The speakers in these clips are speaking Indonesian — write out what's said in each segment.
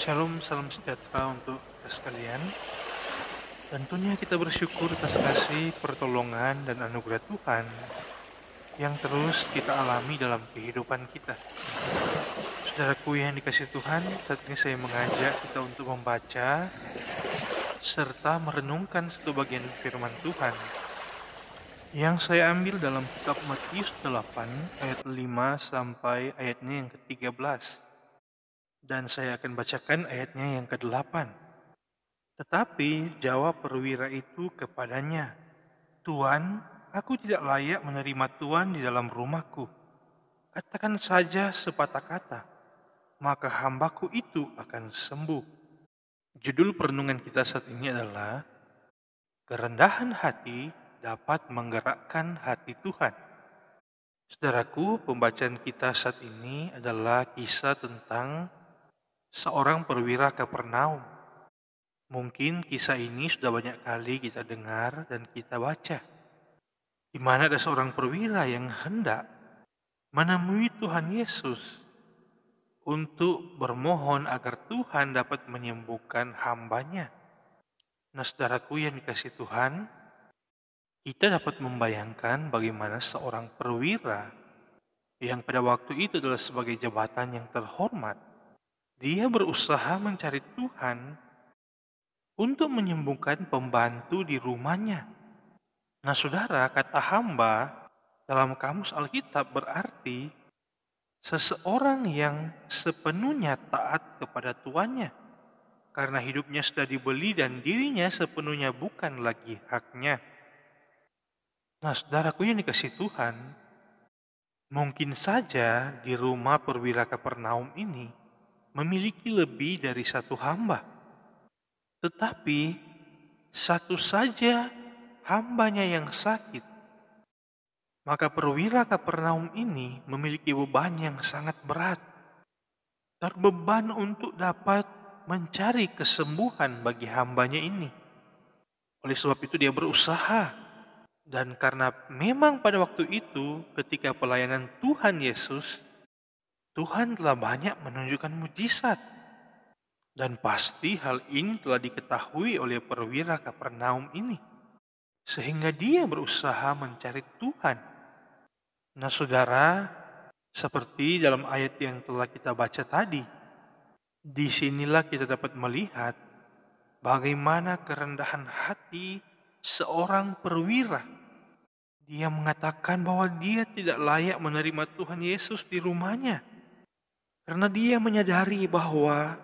Shalom, salam sejahtera untuk kita sekalian. Tentunya kita bersyukur atas kasih, pertolongan, dan anugerah Tuhan yang terus kita alami dalam kehidupan kita. Saudaraku yang dikasihi Tuhan, saat ini saya mengajak kita untuk membaca serta merenungkan satu bagian firman Tuhan yang saya ambil dalam kitab Matius 8 ayat 5 sampai ayatnya yang ke-13. Dan saya akan bacakan ayatnya yang ke-8. Tetapi jawab perwira itu kepadanya, "Tuan, aku tidak layak menerima Tuan di dalam rumahku. Katakan saja sepatah kata, maka hambaku itu akan sembuh." Judul perenungan kita saat ini adalah Kerendahan Hati Dapat Menggerakkan Hati Tuhan. Saudaraku, pembacaan kita saat ini adalah kisah tentang seorang perwira Kapernaum. Mungkin kisah ini sudah banyak kali kita dengar dan kita baca, di mana ada seorang perwira yang hendak menemui Tuhan Yesus untuk bermohon agar Tuhan dapat menyembuhkan hambanya. Nah, saudaraku yang dikasihi Tuhan, kita dapat membayangkan bagaimana seorang perwira yang pada waktu itu adalah sebagai jabatan yang terhormat, dia berusaha mencari Tuhan untuk menyembuhkan pembantu di rumahnya. Nah, saudara, kata hamba dalam kamus Alkitab berarti seseorang yang sepenuhnya taat kepada tuannya, karena hidupnya sudah dibeli dan dirinya sepenuhnya bukan lagi haknya. Nah, saudaraku yang dikasihi Tuhan, mungkin saja di rumah perwira Kapernaum ini memiliki lebih dari satu hamba. Tetapi satu saja hambanya yang sakit. Maka perwira Kapernaum ini memiliki beban yang sangat berat. Terbeban untuk dapat mencari kesembuhan bagi hambanya ini. Oleh sebab itu dia berusaha. Dan karena memang pada waktu itu ketika pelayanan Tuhan Yesus, Tuhan telah banyak menunjukkan mujizat. Dan pasti hal ini telah diketahui oleh perwira Kapernaum ini. Sehingga dia berusaha mencari Tuhan. Nah, saudara, seperti dalam ayat yang telah kita baca tadi, disinilah kita dapat melihat bagaimana kerendahan hati seorang perwira. Dia mengatakan bahwa dia tidak layak menerima Tuhan Yesus di rumahnya. Karena dia menyadari bahwa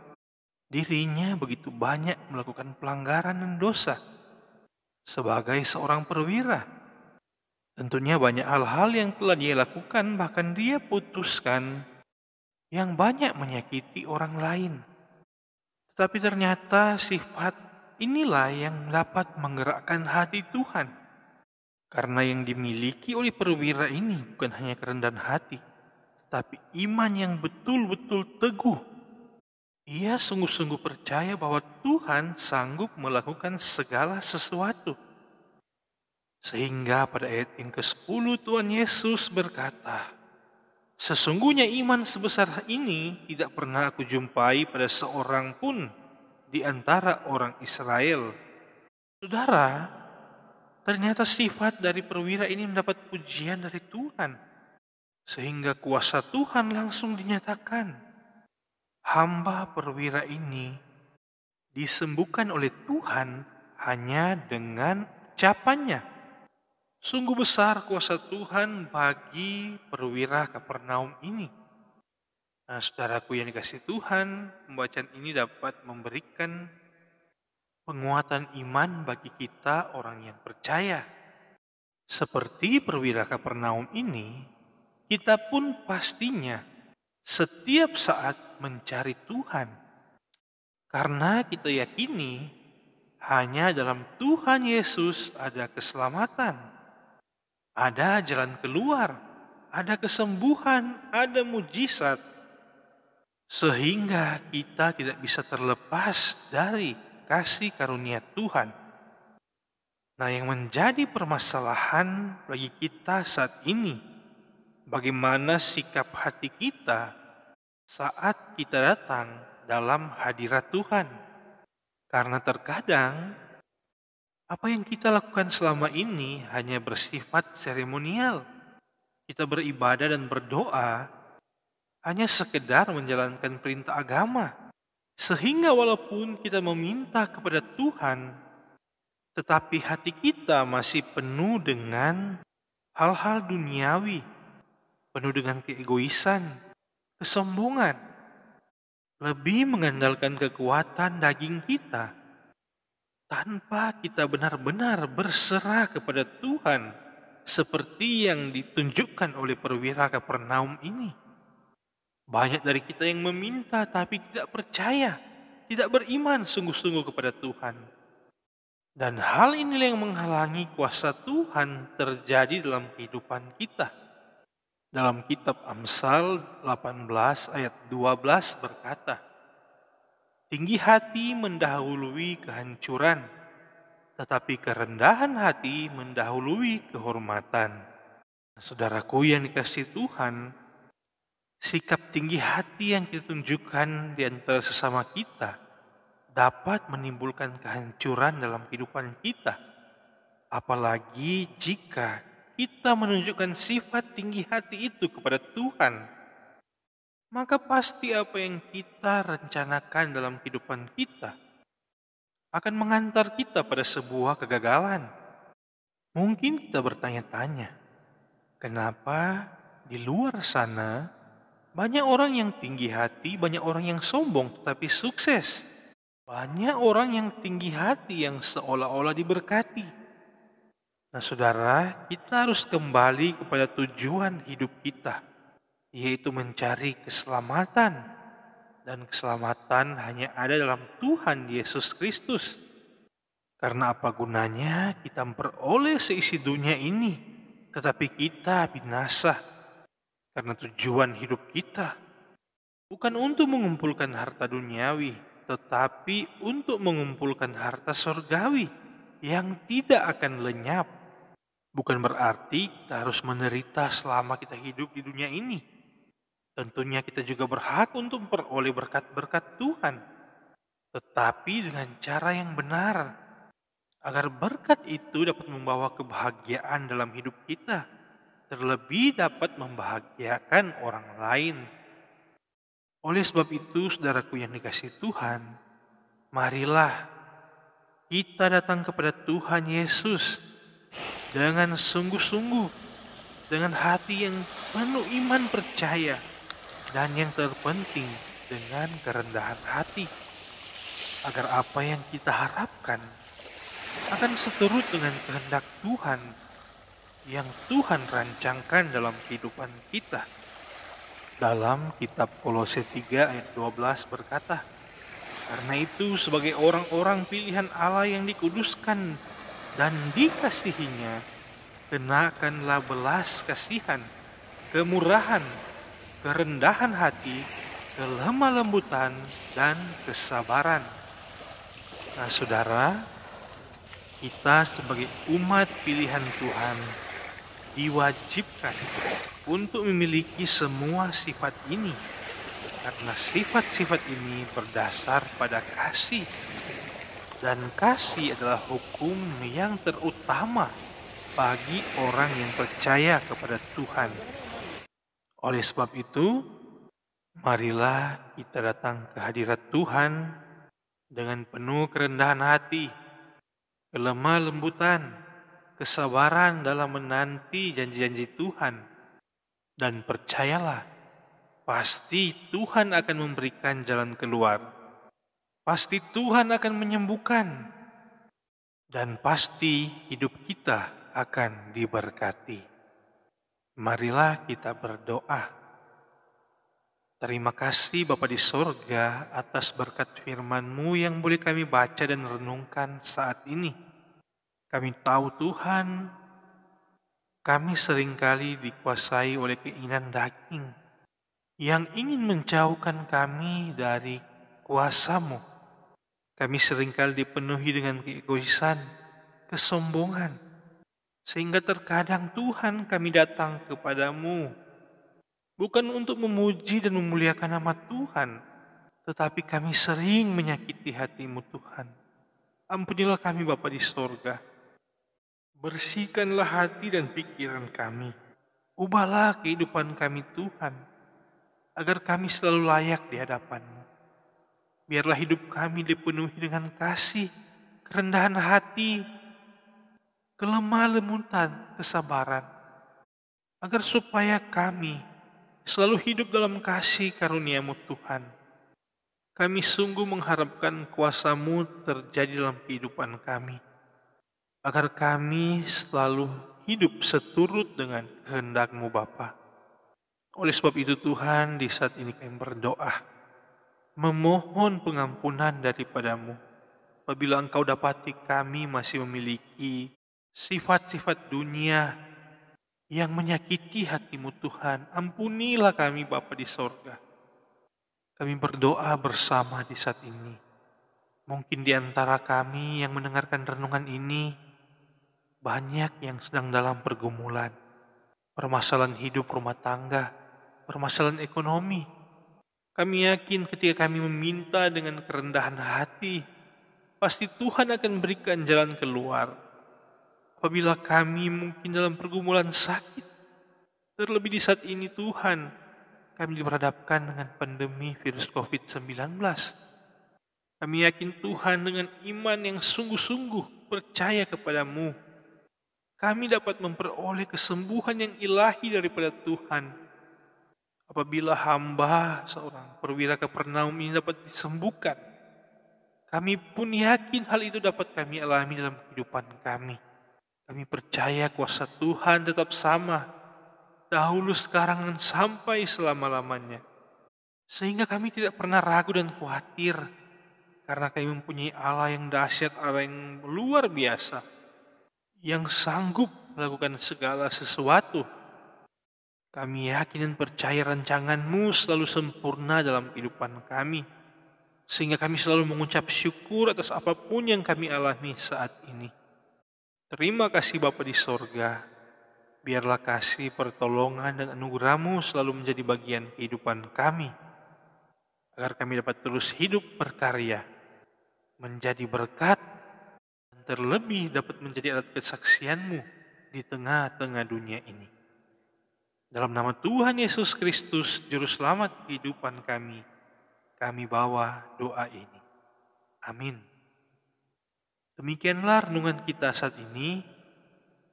dirinya begitu banyak melakukan pelanggaran dan dosa. Sebagai seorang perwira, tentunya banyak hal-hal yang telah dia lakukan, bahkan dia putuskan yang banyak menyakiti orang lain. Tetapi ternyata sifat inilah yang dapat menggerakkan hati Tuhan. Karena yang dimiliki oleh perwira ini bukan hanya kerendahan hati, tapi iman yang betul-betul teguh. Ia sungguh-sungguh percaya bahwa Tuhan sanggup melakukan segala sesuatu. Sehingga pada ayat yang ke-10 Tuhan Yesus berkata, "Sesungguhnya iman sebesar ini tidak pernah aku jumpai pada seorang pun di antara orang Israel." Saudara, ternyata sifat dari perwira ini mendapat pujian dari Tuhan. Sehingga kuasa Tuhan langsung dinyatakan. Hamba perwira ini disembuhkan oleh Tuhan hanya dengan ucapannya. Sungguh besar kuasa Tuhan bagi perwira Kapernaum ini. Nah, saudaraku yang dikasihi Tuhan, pembacaan ini dapat memberikan penguatan iman bagi kita orang yang percaya. Seperti perwira Kapernaum ini, kita pun pastinya setiap saat mencari Tuhan. Karena kita yakini hanya dalam Tuhan Yesus ada keselamatan, ada jalan keluar, ada kesembuhan, ada mujizat. Sehingga kita tidak bisa terlepas dari kasih karunia Tuhan. Nah, yang menjadi permasalahan bagi kita saat ini, bagaimana sikap hati kita saat kita datang dalam hadirat Tuhan. Karena terkadang apa yang kita lakukan selama ini hanya bersifat seremonial. Kita beribadah dan berdoa hanya sekedar menjalankan perintah agama. Sehingga walaupun kita meminta kepada Tuhan, tetapi hati kita masih penuh dengan hal-hal duniawi, penuh dengan keegoisan, kesombongan, lebih mengandalkan kekuatan daging kita tanpa kita benar-benar berserah kepada Tuhan seperti yang ditunjukkan oleh perwira Kapernaum ini. Banyak dari kita yang meminta tapi tidak percaya, tidak beriman sungguh-sungguh kepada Tuhan. Dan hal inilah yang menghalangi kuasa Tuhan terjadi dalam kehidupan kita. Dalam kitab Amsal 18 ayat 12 berkata, "Tinggi hati mendahului kehancuran, tetapi kerendahan hati mendahului kehormatan." Saudaraku yang dikasihi Tuhan, sikap tinggi hati yang kita tunjukkan di antara sesama kita dapat menimbulkan kehancuran dalam kehidupan kita. Apalagi jika kita menunjukkan sifat tinggi hati itu kepada Tuhan, maka pasti apa yang kita rencanakan dalam kehidupan kita akan mengantar kita pada sebuah kegagalan. Mungkin kita bertanya-tanya, kenapa di luar sana banyak orang yang tinggi hati, banyak orang yang sombong tetapi sukses. Banyak orang yang tinggi hati yang seolah-olah diberkati. Nah saudara, kita harus kembali kepada tujuan hidup kita, yaitu mencari keselamatan. Dan keselamatan hanya ada dalam Tuhan Yesus Kristus. Karena apa gunanya kita memperoleh seisi dunia ini, tetapi kita binasa. Karena tujuan hidup kita bukan untuk mengumpulkan harta duniawi, tetapi untuk mengumpulkan harta surgawi yang tidak akan lenyap. Bukan berarti kita harus menderita selama kita hidup di dunia ini. Tentunya kita juga berhak untuk memperoleh berkat-berkat Tuhan, tetapi dengan cara yang benar, agar berkat itu dapat membawa kebahagiaan dalam hidup kita, terlebih dapat membahagiakan orang lain. Oleh sebab itu, saudaraku yang dikasihi Tuhan, marilah kita datang kepada Tuhan Yesus dengan sungguh-sungguh, dengan hati yang penuh iman percaya, dan yang terpenting dengan kerendahan hati, agar apa yang kita harapkan akan seturut dengan kehendak Tuhan yang Tuhan rancangkan dalam kehidupan kita. Dalam kitab Kolose 3 ayat 12 berkata, "Karena itu sebagai orang-orang pilihan Allah yang dikuduskan dan dikasihinya, kenakanlah belas kasihan, kemurahan, kerendahan hati, kelemah lembutan, dan kesabaran." Nah saudara, kita sebagai umat pilihan Tuhan diwajibkan untuk memiliki semua sifat ini, karena sifat-sifat ini berdasar pada kasih, dan kasih adalah hukum yang terutama bagi orang yang percaya kepada Tuhan. Oleh sebab itu, marilah kita datang ke hadirat Tuhan dengan penuh kerendahan hati, kelemah lembutan, kesabaran dalam menanti janji-janji Tuhan. Dan percayalah, pasti Tuhan akan memberikan jalan keluar. Pasti Tuhan akan menyembuhkan. Dan pasti hidup kita akan diberkati. Marilah kita berdoa. Terima kasih Bapa di sorga atas berkat firman-Mu yang boleh kami baca dan renungkan saat ini. Kami tahu Tuhan, kami seringkali dikuasai oleh keinginan daging yang ingin menjauhkan kami dari kuasa-Mu. Kami seringkali dipenuhi dengan keegoisan, kesombongan, sehingga terkadang Tuhan kami datang kepadamu bukan untuk memuji dan memuliakan nama Tuhan, tetapi kami sering menyakiti hati-Mu Tuhan. Ampunilah kami Bapa di sorga. Bersihkanlah hati dan pikiran kami. Ubahlah kehidupan kami Tuhan, agar kami selalu layak di hadapan-Mu. Biarlah hidup kami dipenuhi dengan kasih, kerendahan hati, kelemah lembutan, kesabaran, agar supaya kami selalu hidup dalam kasih karunia-Mu Tuhan. Kami sungguh mengharapkan kuasa-Mu terjadi dalam kehidupan kami, agar kami selalu hidup seturut dengan kehendak-Mu Bapa. Oleh sebab itu Tuhan, di saat ini kami berdoa, memohon pengampunan daripada-Mu. Apabila Engkau dapati kami masih memiliki sifat-sifat dunia yang menyakiti hati-Mu Tuhan, ampunilah kami Bapa di sorga. Kami berdoa bersama di saat ini. Mungkin di antara kami yang mendengarkan renungan ini, banyak yang sedang dalam pergumulan, permasalahan hidup rumah tangga, permasalahan ekonomi. Kami yakin ketika kami meminta dengan kerendahan hati, pasti Tuhan akan berikan jalan keluar. Apabila kami mungkin dalam pergumulan sakit, terlebih di saat ini Tuhan, kami diperhadapkan dengan pandemi virus COVID-19. Kami yakin Tuhan dengan iman yang sungguh-sungguh percaya kepada-Mu, kami dapat memperoleh kesembuhan yang ilahi daripada Tuhan. Apabila hamba seorang perwira Kapernaum ini dapat disembuhkan, kami pun yakin hal itu dapat kami alami dalam kehidupan kami. Kami percaya kuasa Tuhan tetap sama, dahulu, sekarang, dan sampai selama-lamanya. Sehingga kami tidak pernah ragu dan khawatir, karena kami mempunyai Allah yang dahsyat, Allah yang luar biasa, yang sanggup melakukan segala sesuatu. Kami yakin dan percaya rancangan-Mu selalu sempurna dalam kehidupan kami, sehingga kami selalu mengucap syukur atas apapun yang kami alami saat ini. Terima kasih Bapa di sorga, biarlah kasih, pertolongan, dan anugerah-Mu selalu menjadi bagian kehidupan kami, agar kami dapat terus hidup berkarya, menjadi berkat, dan terlebih dapat menjadi alat kesaksian-Mu di tengah-tengah dunia ini. Dalam nama Tuhan Yesus Kristus, Juru Selamat kehidupan kami bawa doa ini. Amin. Demikianlah renungan kita saat ini.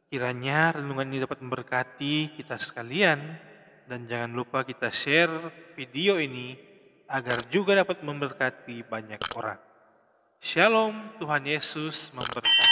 Kiranya renungan ini dapat memberkati kita sekalian. Dan jangan lupa kita share video ini agar juga dapat memberkati banyak orang. Shalom, Tuhan Yesus memberkati.